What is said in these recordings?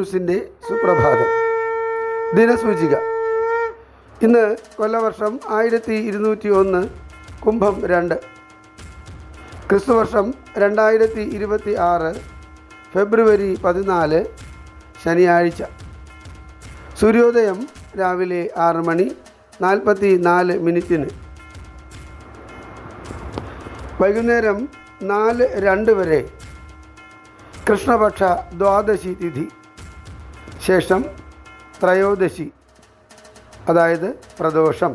ന്യൂസിൻ്റെ സുപ്രഭാതം. ദിനസൂചിക. ഇന്ന് കൊല്ലവർഷം 1201, കുംഭം 2. ക്രിസ്തുവർഷം 2026, ഫെബ്രുവരി 14, ശനിയാഴ്ച. സൂര്യോദയം രാവിലെ 6:44 വൈകുന്നേരം 4:02 വരെ കൃഷ്ണപക്ഷ ദ്വാദശി തിഥി. ശേഷം ത്രയോദശി, അതായത് പ്രദോഷം.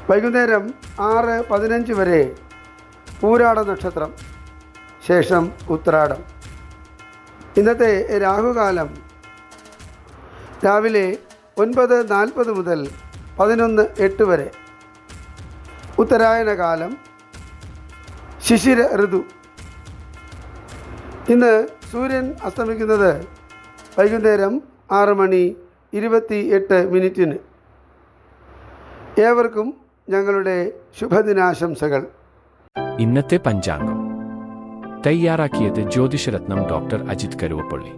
വൈകുന്നേരം 6:15 വരെ പൂരാട നക്ഷത്രം. ശേഷം ഉത്രാടം. ഇന്നത്തെ രാഹുകാലം രാവിലെ 9:40 മുതൽ 11:08 വരെ. ഉത്തരായന കാലം, ശിശിര ഋതു. ഇന്ന് സൂര്യൻ അസ്തമിക്കുന്നത് വൈകുന്നേരം 6:28. ഏവർക്കും ഞങ്ങളുടെ ശുഭദിനാശംസകൾ. ഇന്നത്തെ പഞ്ചാംഗം തയ്യാറാക്കിയത് ജ്യോതിഷരത്നം ഡോക്ടർ അജിത് കരുവപ്പള്ളി.